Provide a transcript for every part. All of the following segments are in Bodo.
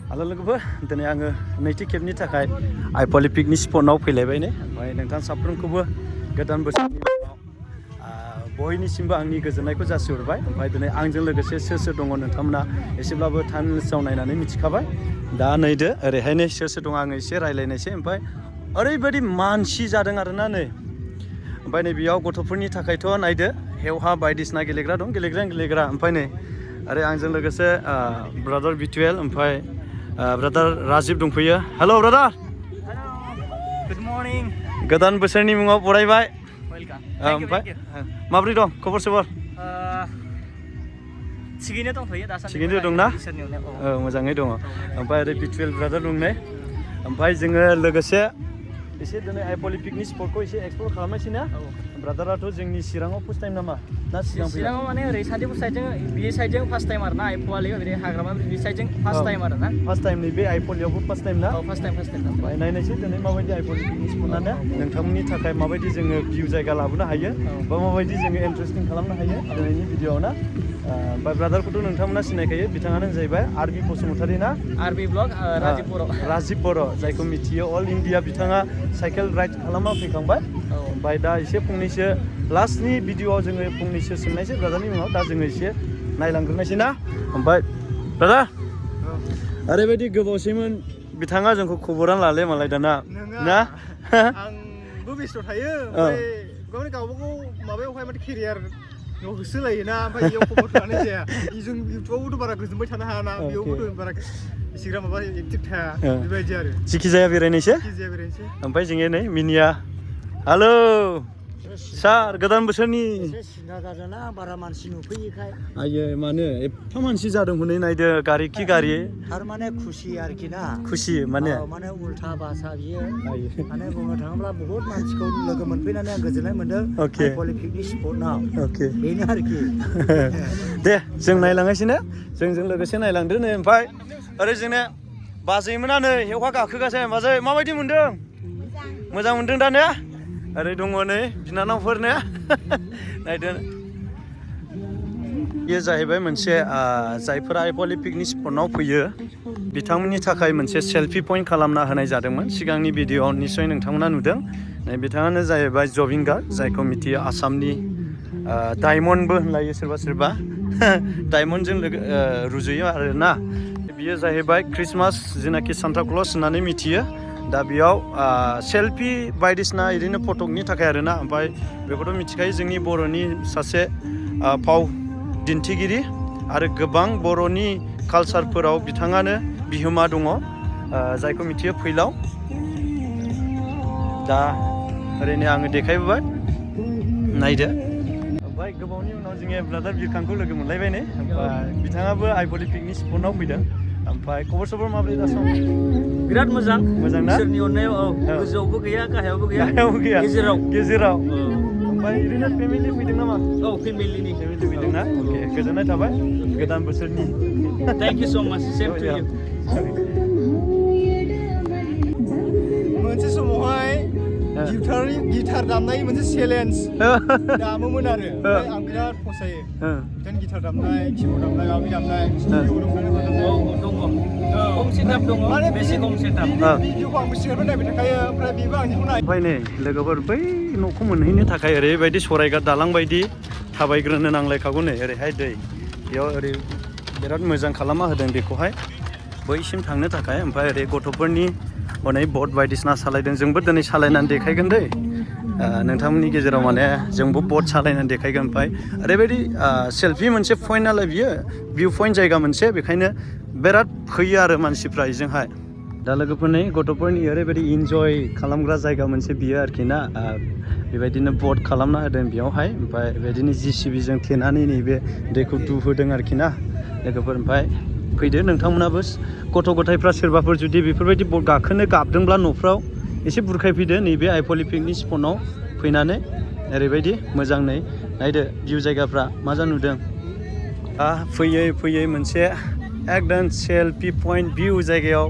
हेल' लोगोफोर दिनै आङो नैथि खेबनि थाखाय आइफवालि पिकनिक स्पटआव फैलायबाय नै ओमफ्राय नोंथां साफ्रोमखौबो गोदान बोसोरनि उनाव बयनिसिमबो आंनि गोजोननायखौ जासिहरबाय ओमफ्राय दिनै आंजों लोगोसे सोर सोर दङ नोंथांमोना एसेब्लाबो टाइमलेसआव नायनानै मिथिखाबाय दा नैदो ओरैहायनो सोर सोर दङ आङो एसे रायज्लायनायसै ओमफ्राय ओरैबायदि मानसि जादों आरोना नै ओमफ्राय नै बेयाव गथ'फोरनि थाखायथ' नायदो हेवहा बायदिसिना गेलेग्रा दं गेलेग्रा ओमफ्राय नै आरो आंजों लोगोसे ब्रादार बिटुएल ओमफ्राय ब्रादार राजिब दंफैयो हेल' ब्रादार गुड मर्निं गोदान बोसोरनि मुङाव बरायबाय वेलकाम ओमफ्राय माबोरै दं खबर सबर थिगैनो दंथ'यो दासान्दि थिगैनो दंना इसोरनि अननायाव मोजाङै दङ ओमफ्राय ओरै बिटुएल ब्रादार दं ने ओमफ्राय जोङो लोगोसे एसे दिनै आइफवालि पिकनिक स्पटखौ एसे एक्सप्लर खालामनोसै ना ब्रादाराथ' जोंनि चिराङाव फार्स्ट टाइम नामा ना चिराङाव माने ओरै सान्थिपुर साइडजों बे साइडजों फार्स्ट टाइम आरो ना आइफवालि ओरै हाग्रामा बे साइडजों फार्स्ट टाइम आरो ना फार्स्ट टाइम नैबे आइफवालियावबो फार्स्ट टाइम ना फार्स्ट टाइम ओमफ्राय नायनोसै दिनै माबायदि आइफवालि पिकनिक स्पटआनो नोंथांमोननि थाखाय माबायदि जोङो भिउ जायगा लाबोनो हायो बा माबायदि जोङो इन्टारेस्टिं खालामनो हायो दिनैनि भिडिअ'आव ना ओमफ्राय ब्रादारखौथ' नोंथांमोना सिनायखायो बिथाङानो जाहैबाय आरबि बसुमतारी ना आरबि ब्लग राजिब बर' जायखौ मिथियो अल इन्डिया बिथाङा साइकेल राइड खालामना फैखांबाय ओमफ्राय दा एसे फंनैसो लास्टनि भिडिअ'आव जोङो फंनैसो सोंनायसै ब्रादारनि मुङाव दा जोङो एसे नायलांग्रोनायसै ना ओमफ्राय ब्रादार ओरैबायदि गोबावसैमोन बिथाङा जोंखौ खबरानो लाले मालाय दाना ना आंबो बेस्थ' थायो ओमफ्राय गावबागाव माबायावहाय माने केरियार होसोलायोना ओमफ्राय बेयाव खबर लानाय जाया जों इउटुबावबोथ' बारा गोजोनबाय थानो हायाना बेयावबोथ' बारा इसिग्राम माबा एक्टिभ थाया बेबायदि आरो जिखि जाया बेरायनोसै ओमफ्राय जोङो नै मिनिया हेलौ सार गोदान बोसोरनि सिन्था जादोंना बारा मानसि नुफैयैखाय आयो मानो एफा मानसि जादों हनै नायदो गारि खि गारि थारमाने खुसि आरोखि ना खुसि माने उल्था बासा बियो माने बुंनो थाङोब्ला बहुत मानसिखौ लोगो मोनफैनानै आं गोजोननाय मोनदों आइफवालि पिकनिक स्पटआव बेनो आरोखि दे जों नायलांगासिनो ना जोंजों लोगोसे नायलांदो नै ओमफ्राय ओरै जोंने बाजैमोना नै हेवहा गाखोगासिनो बाजै माबायदि मोनदों मोजां मोनदों दा ने ओरै दङ नै बिनानावफोर ने नायदो बेयो जाहैबाय मोनसे जायफोरा आइफवालि पिकनिक स्पटआव फैयो बिथांमोननि थाखाय मोनसे सेल्फि पइन्ट खालामना होनाय जादोंमोन सिगांनि भिडिअ'आव निस्सय नोंथांमोना नुदों बिथाङानो जाहैबाय जबिन गार्ग जायखौ मिथियो आसामनि डायमन्डबो होनलायो सोरबा डायमन्डजों रुजुयो आरोना बियो जाहैबाय ख्रिस्टमास जेनाखि सान्ता क्लज होननानै मिथियो दा बेयाव सेल्फि बायदिसिना ओरैनो फटकनि थाखाय आरोना ओमफ्राय बेखौथ' मिथिखायो जोंनि बर'नि सासे फाव दिन्थिगिरि आरो गोबां बर'नि कालसारफोराव बिथाङानो बिहोमा दङ जायखौ मिथियो फैलाव दा ओरैनो आङो देखायबोबाय नायदो ओमफ्राय गोबावनि उनाव जोङो ब्रादार बिरखांखौ लोगो मोनलायबाय नै ओमफ्राय बिथाङाबो आइफवालि पिकनिक स्पटआव फैदों ओमफ्राय खबर सबर माबोरै दा सम बिराद मोजां ना इसोरनि अननायाव गोजौआवबो गैया गाहायावबो गैया गेजेराव ओमफ्राय ओरैनो फेमिलि फैदों नामा फेमिलिनि फैदों ना अके गोजोननाय थाबाय गोदान बोसोरनि थेंक इउ सो माच सेम टु इउ मोनसे समावहाय गिटार दामनाय मोनसे चेलेन्ज दामोमोन आरो आं बिराद फसायो बिदिनो गिटार दामनाय किबर्ड दामनाय माबि दामनाय ओमफ्राय नै लोगोफोर बै न'खौ मोनहैनो थाखाय ओरैबायदि सरायघाट दालां बायदि थाबायग्रोनो नांलायखागौ नै ओरैहाय दै बेयाव ओरै बिराद मोजां खालामना होदों बेखौहाय बैसिम थांनो थाखाय ओमफ्राय ओरै गथ'फोरनि हनै बट बायदिसिना सालायदों जोंबो दिनै सालायनानै देखायगोन दै नोंथांमोननि गेजेराव माने जोंबो बट सालायनानै देखायगोन ओमफ्राय ओरैबायदि सेल्फि मोनसे पइन्ट नालाय बियो भिउ पइन्ट जायगा मोनसे बेखायनो बिराद फैयो आरो मानसिफ्रा बेजोंहाय दा लोगोफोरनि गथ'फोरनि ओरैबायदि इन्जय खालामग्रा जायगा मोनसे बियो आरोखि ना बेबायदिनो बट खालामना होदों बेयावहाय ओमफ्राय बेबायदिनो JCBजों थेनानै नैबे दैखौ दुहोदों आरोखि ना लोगोफोर ओमफ्राय फैदो नोंथांमोनाबो गथ' गथायफ्रा सोरबाफोर जुदि बेफोरबायदि बट गाखोनो गाबदोंब्ला न'फ्राव एसे बुरखायफैदो नैबे आइफवालि पिकनिक स्पटआव फैनानै ओरैबायदि मोजां नै नायदो भिउ जायगाफ्रा मा जा नुदों फैयै मोनसे एकदम सेल्फि पइन्ट भिउ जायगायाव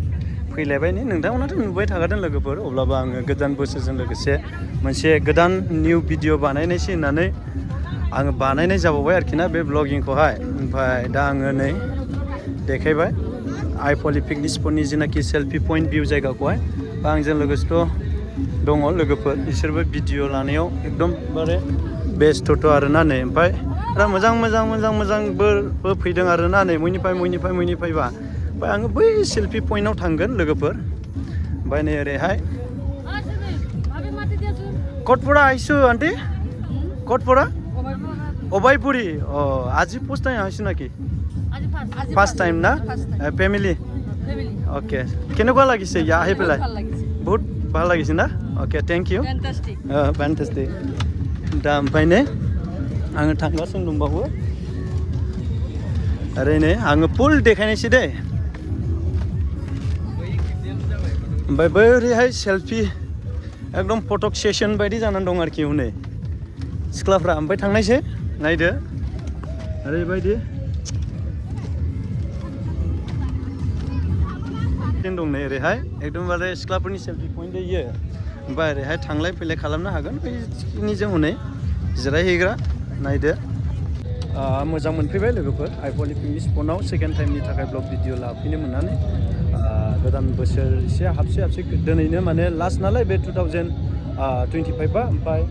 फैलायबाय नै नोंथांमोनाथ' नुबाय थाखादों लोगोफोर अब्लाबो आङो गोदान बोसोरजों लोगोसे मोनसे गोदान निउ भिडिअ बानायनायसै होननानै आङो बानायनाय जाबावबाय आरोखि ना बे ब्लगिंखौहाय ओमफ्राय दा आङो नै देखायबाय आइफवालि पिकनिक स्पटनि जेनाखि सेल्फि पइन्ट भिउ जायगाखौहाय बा आंजों लोगोसेथ' दङ लोगोफोर बिसोरबो भिडिअ लानायाव एकदमबारे बेस्थ'थ' आरोना नै ओमफ्राय मोजांबो फैदों आरोना नै मयनिफ्रायबा ओमफ्राय आङो बै सेल्फि पइन्टआव थांगोन लोगोफोर ओमफ्राय नै ओरैहाय कटपरा आइसु आन्टी कटपरा अबायपुरी আজি ফার্স্ট টাইম আহিছো নাকি ফার্স্ট টাইম না ফ্যামিলি ওকে কেনেকুৱা লাগিছে ইয়াত আহি পেলাই বহুত ভাল লাগিছে না ओके थैंक यू फैंटास्टिक दा ओमफ्राय ने आङो थांगासिनो दंबावो ओरैनो आङो फुल देखायनोसै दे ओमफ्राय बैरैहाय सेल्फि एकदम फटक सेसन बायदि जानानै दं आरोखि हनै सिख्लाफ्रा ओमफ्राय थांनायसै नायदो ओरैबायदि दं नै ओरैहाय एकदमबारे सिख्लाफोरनि सेल्फि पइन्ट इयो ओमफ्राय ओरैहाय थांलाय फैलाय खालामनो हागोन बैनिजों हनै जिरायहैग्रा नायदो मोजां मोनफैबाय लोगोफोर आइफवालि पिकनिक स्पटआव सेकेन्ड टाइमनि थाखाय ब्लग भिडिअ लाफैनो मोननानै गोदान बोसोर एसे हाबसे दिनैनो माने लास्ट नालाय बे 2025 ओमफ्राय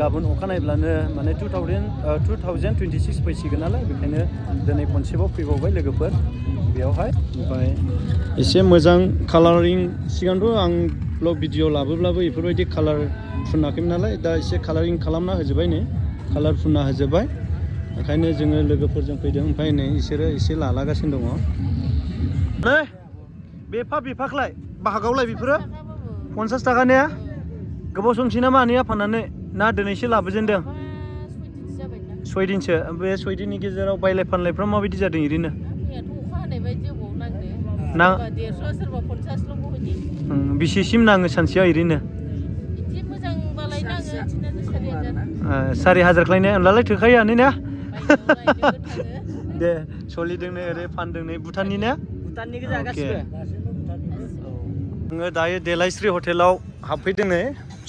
गाबोन अखानायब्लानो माने 2026 फैसिगोन नालाय बेखायनो दिनै खनसेबाव फैबावबाय लोगोफोर बेयावहाय ओमफ्राय एसे मोजां कालारिं सिगांथ' आं ब्लग भिडिअ लाबोब्लाबो बेफोरबायदि कालार फुनाखैमोन नालाय दा एसे कालारिं खालामना होजोब्बाय नै कालार फुनना होजोब्बाय ओंखायनो जोङो लोगोफोरजों फैदों ओमफ्राय नै बिसोरो एसे लालागासिनो दङ नै बेफाखलाय बाहागावलाय बेफोरो 50 थाखानिया गोबाव समसै नामा आनैया फाननानै ना दिनैसो लाबोजेनदों 6 दिनसो बे 6 दिननि गेजेराव बायलाय फानलायफ्रा माबायदि जादों ओरैनो बेसेसिम नाङो सानसेयाव ओरैनो 4,000 खालायनो होनब्लालाय थोखायोआनो ना दे सोलिदों नै ओरै फानदों नै भुटाननि ना भुटाननि गोजा गासिबो आङो दायो देलायस्रि हटेलाव हाबफैदों नै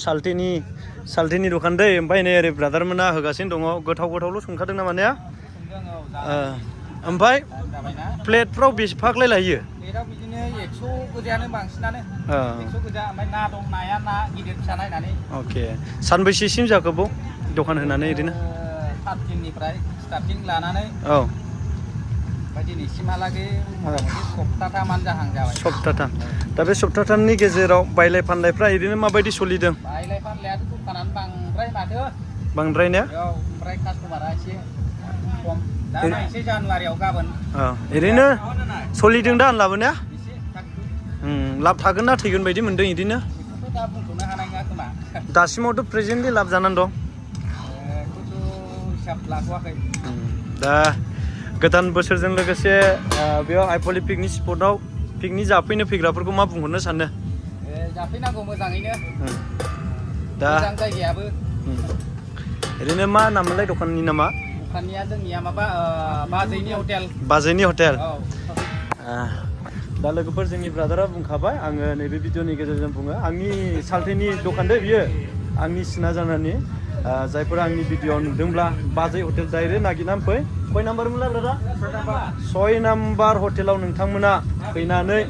साल्टेनि दखान दै ओमफ्राय नै ओरै ब्रादारमोना होगासिनो दङ गोथावल' संखादों नामा ने ओमफ्राय प्लेटफ्राव बेसेफाख्लाय लायो प्लेटआव बिदिनो 100 गोजायानो बांसिनानो 100 गोजा ओमफ्राय ना दं नाया ना गिदिर फिसा नायनानै अके सानबैसेसिम जाखो बाव दखान होनानै ओरैनो 7 दिननिफ्राय स्टार्टिं लानानै औ ओमफ्राय दिनैसिमहालागै सप्ताथामानो जाहां जाबाय सप्ताथाम दा बे सप्ताथामनि गेजेराव बायलाय फानलायफ्रा ओरैनो माबायदि सोलिदों बायलाय फानलायाथ' दखानानो बांद्राय माथो बांद्राय ने ओमफ्राय कास्टमारा एसे खम दा नायसै जानुवारियाव गाबोन ओरैनो सोलिदों दा आनलाबो ने लाब थागोन ना थैगोन बायदि मोनदों इदिनो दा बुंथ'नो हानाय नङा खोमा दासिमावथ' प्रेजेन्टलि लाब जानानै दं हिसाब लाथ'वाखै दा गोदान बोसोरजों लोगोसे बेयाव आइफवालि पिकनिक स्पटआव पिकनिक जाफैनो फैग्राफोरखौ मा बुंहरनो सानो जाफैनांगौ मोजाङैनो दा मोजां जायगायाबो ओरैनो मा नाममोनलाय दखाननि नामा दखाननिया जोंनिया माबा बाजैनि हटेल दा लोगोफोर जोंनि ब्रादारा बुंखाबाय आङो नैबे भिडिअनि गेजेरजों बुङो आंनि साल्टेनि दखान दे बियो आंनि सिना जानानै जायफोरा आंनि भिडिअ नुदोंब्ला बाजै हटेल डाइरेक्ट नागिरनानै फै कय नाम्बारमोनलाय ब्रादा 6 नाम्बार हटेलाव नोंथांमोना फैनानै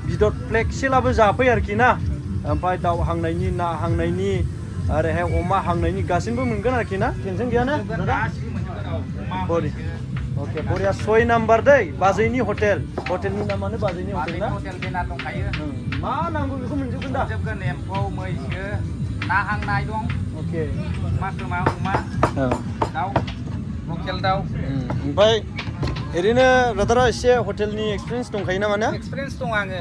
बिदर फ्लेक्सिलाबो जाफै आरोखि ना ओमफ्राय दाउ हांनायनि ना हांनायनि ओरैहाय अमा हांनायनि गासिबो मोनगोन आरोखि ना टेनसन गैया ना ओके बरिया 6 नाम्बार दै बाजैनि हटेलनि नामानो बाजैनि हटेल ना हटेल बेनार दंखायो मा नांगौ बेखौ मोनजोबगोन दा मोनजोबगोन एम्फौ मैसो ना हांनाय दं ओके अमा खोमा अमा दाउ लकेल दाउ ओमफ्राय ओरैनो ब्रादारा एसे हटेलनि एक्सपिरियेन्स दंखायो नामा ना एक्सपिरियेन्स दं आङो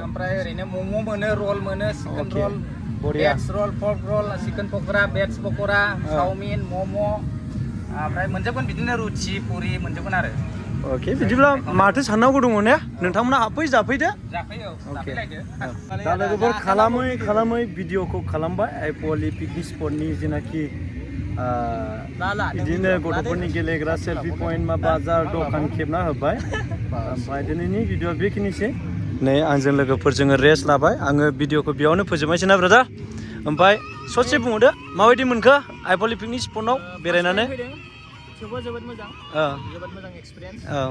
ओमफ्राय ओरैनो मम' मोनो रल मोनो चिकेन रल बरिया भेज रल पर्क रल चिकेन पक'रा भेज पक'रा चाउमिन मम' ओमफ्राय मोनजोबगोन बिदिनो रुथि पुरि मोनजोबगोन आरो ओके बिदिब्ला माथो साननांगौ दङ ने नोंथांमोना हाबफै जाफैदो जाफैलायदो दा लोगोफोर खालामै भिडिअखौ खालामबाय आइफवालि पिकनिक स्पटनि जेनाखि बिदिनो गथ'फोरनि गेलेग्रा सेल्फि पइन्ट मा बाजार दखान खेबना होबाय ओमफ्राय दिनैनि भिडिअ बेखिनिसै नै आंजों लोगोफोर जोङो रेस्ट लाबाय आङो भिडिअखौ बेयावनो फोजोबनायसै ना ब्रादार ओमफ्राय ससे बुंहरदो माबायदि मोनखो आइफवालि पिकनिक स्पटआव बेरायनानै थेवबो जोबोद मोजां औ जोबोद मोजां एक्सपिरियेन्स औ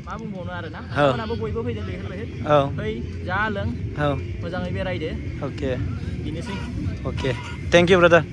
मा बुंबावनो आरोना औ नोंथांमोनहाबो बयबो फैदो लैहोर लैहोर औ फै जा लों औ मोजाङै बेरायदो अके बेनोसै अके थेंक इउ ब्रादार